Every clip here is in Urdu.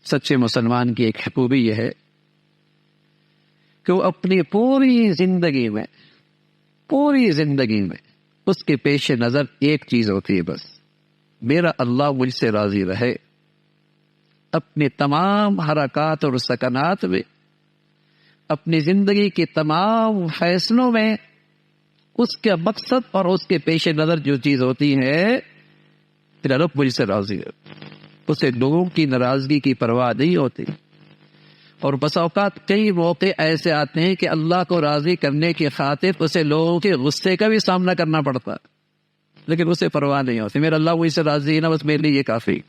سچے مسلمان کی ایک خوبی یہ ہے کہ وہ اپنی پوری زندگی میں اس کے پیش نظر ایک چیز ہوتی ہے، بس میرا اللہ مجھ سے راضی رہے۔ اپنے تمام حرکات اور سکنات میں، اپنی زندگی کے تمام فیصلوں میں اس کا مقصد اور اس کے پیش نظر جو چیز ہوتی ہے، میرا رب مجھ سے راضی ہے۔ اسے لوگوں کی ناراضگی کی پرواہ نہیں ہوتی، اور بس اوقات کئی موقع ایسے آتے ہیں کہ اللہ کو راضی کرنے کی خاطر اسے لوگوں کے غصے کا بھی سامنا کرنا پڑتا ہے، لیکن اسے پرواہ نہیں ہوتی، میرا اللہ مجھ سے راضی ہے نا، بس میرے لیے یہ کافی۔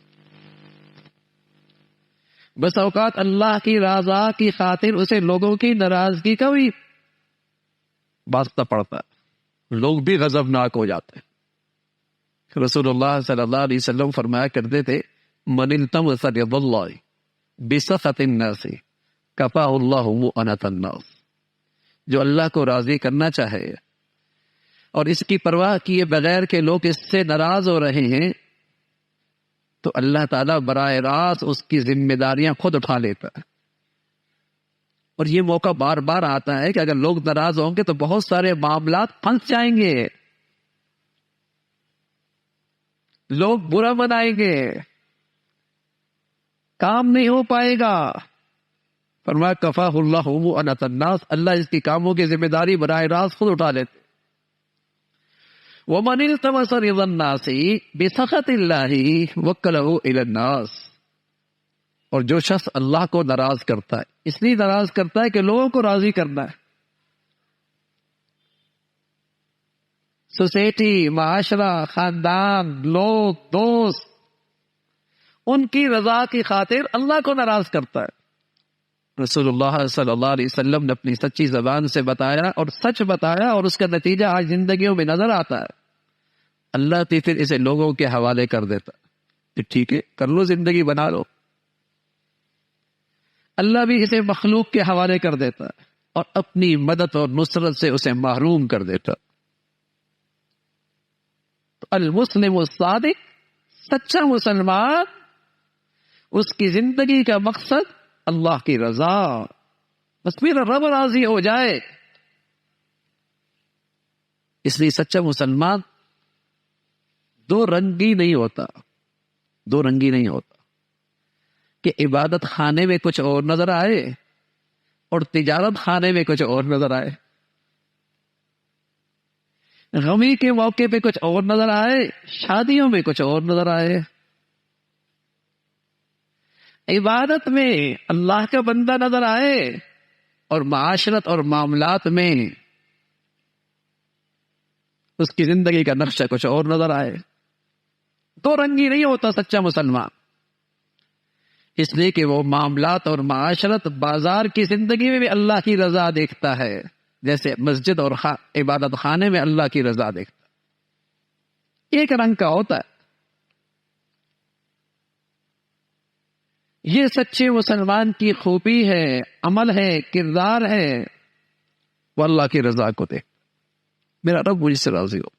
بس اوقات اللہ کی رضا کی خاطر اسے لوگوں کی ناراضگی کا بھی واسطہ پڑتا ہے، لوگ بھی غضبناک ہو جاتے ہیں۔ رسول اللہ صلی اللہ علیہ وسلم فرمایا کرتے تھے، من التمس رضا اللہ بسخط الناس کفاہ اللہ مؤنۃ الناس، جو اللہ کو راضی کرنا چاہے اور اس کی پرواہ کیے بغیر کہ لوگ اس سے ناراض ہو رہے ہیں، تو اللہ تعالیٰ براہ راست اس کی ذمہ داریاں خود اٹھا لیتا ہے۔ اور یہ موقع بار بار آتا ہے کہ اگر لوگ ناراض ہوں گے تو بہت سارے معاملات پھنس جائیں گے، لوگ برا منائیں گے، کام نہیں ہو پائے گا۔ فرمایا کفاہ اللہ مؤنۃ الناس، اللہ اس کی کاموں کی ذمہ داری براہ راست خود اٹھا لیتے۔ وَمَنِ الْتَمَسَ رِضَى النَّاسِ بِسَخَطِ اللَّهِ وَكَّلَهُ إِلَى النَّاسِ، اور جو شخص اللہ کو ناراض کرتا ہے، اس لیے ناراض کرتا ہے کہ لوگوں کو راضی کرنا ہے، سوسائٹی، معاشرہ، خاندان، لوگ، دوست، ان کی رضا کی خاطر اللہ کو ناراض کرتا ہے۔ رسول اللہ صلی اللہ علیہ وسلم نے اپنی سچی زبان سے بتایا اور سچ بتایا، اور اس کا نتیجہ آج زندگیوں میں نظر آتا ہے۔ اللہ بھی پھر اسے لوگوں کے حوالے کر دیتا کہ ٹھیک ہے، کر لو، زندگی بنا لو۔ اللہ بھی اسے مخلوق کے حوالے کر دیتا ہے اور اپنی مدد اور نصرت سے اسے محروم کر دیتا۔ تو المسلم الصادق، سچا مسلمان، اس کی زندگی کا مقصد اللہ کی رضا، بس میرا رب راضی ہو جائے۔ اس لیے سچا مسلمان دو رنگی نہیں ہوتا کہ عبادت خانے میں کچھ اور نظر آئے اور تجارت خانے میں کچھ اور نظر آئے، غمی کے موقع پہ کچھ اور نظر آئے، شادیوں میں کچھ اور نظر آئے۔ عبادت میں اللہ کا بندہ نظر آئے اور معاشرت اور معاملات میں اس کی زندگی کا نقشہ کچھ اور نظر آئے۔ دو رنگی نہیں ہوتا سچا مسلمان، اس لیے کہ وہ معاملات اور معاشرت، بازار کی زندگی میں بھی اللہ کی رضا دیکھتا ہے، جیسے مسجد اور عبادت خانے میں اللہ کی رضا دیکھتا ہے، ایک رنگ کا ہوتا ہے۔ یہ سچے مسلمان کی خوبی ہے، عمل ہے، کردار ہے، وہ اللہ کی رضا کو دیکھ، میرا رب مجھ سے راضی ہو۔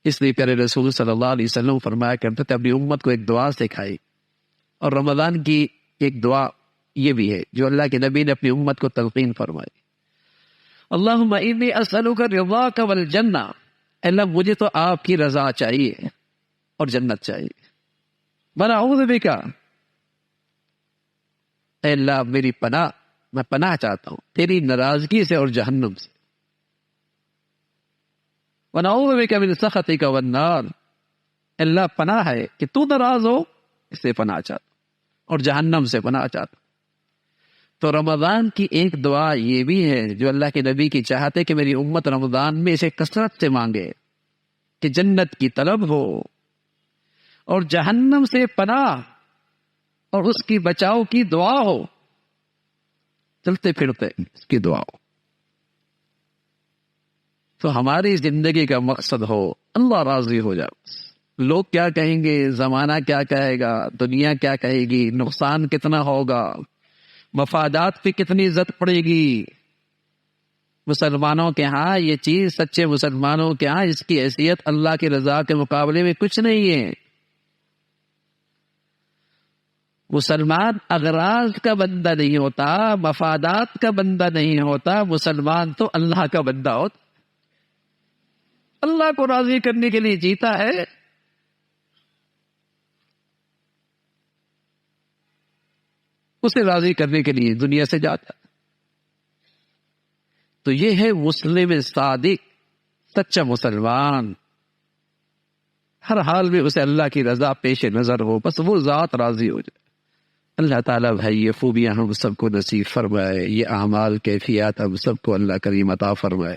اس لیے پیارے رسول صلی اللہ علیہ وسلم فرمایا کرتے تھے، اپنی امت کو ایک دعا سکھائی، اور رمضان کی ایک دعا یہ بھی ہے جو اللہ کے نبی نے اپنی امت کو تلقین فرمائی، اللہم انی اسألک رضاک والجنہ، اللہ مجھے تو آپ کی رضا چاہیے اور جنت چاہیے، ونعوذ بک، اے اللہ میری پناہ، میں پناہ چاہتا ہوں تیری ناراضگی سے اور جہنم سے، ونعوذ بک من سخطک والنار، اللہ پناہ ہے کہ تو ناراض ہو، اس سے پناہ چاہتا اور جہنم سے پناہ چاہتا۔ تو رمضان کی ایک دعا یہ بھی ہے جو اللہ کے نبی کی چاہتے کہ میری امت رمضان میں اسے کثرت سے مانگے، کہ جنت کی طلب ہو اور جہنم سے پناہ اور اس کی بچاؤ کی دعا ہو، چلتے پھرتے اس کی دعا ہو، تو ہماری زندگی کا مقصد ہو اللہ راضی ہو جائے۔ لوگ کیا کہیں گے، زمانہ کیا کہے گا، دنیا کیا کہے گی، نقصان کتنا ہوگا، مفادات پہ کتنی عزت پڑے گی، مسلمانوں کے ہاں یہ چیز، سچے مسلمانوں کے ہاں اس کی حیثیت اللہ کی رضا کے مقابلے میں کچھ نہیں ہے۔ مسلمان اغراض کا بندہ نہیں ہوتا، مفادات کا بندہ نہیں ہوتا، مسلمان تو اللہ کا بندہ ہوتا، اللہ کو راضی کرنے کے لیے جیتا ہے۔ اسے راضی کرنے کے لیے دنیا سے جاتا ہے۔ تو یہ ہے مسلم صادق، سچا مسلمان، ہر حال میں اسے اللہ کی رضا پیش نظر ہو، بس وہ ذات راضی ہو جائے۔ اللہ تعالیٰ بھائی یہ خوبیاں ہم سب کو نصیب فرمائے، یہ اعمال کیفیات ہم سب کو اللہ کریم عطا فرمائے۔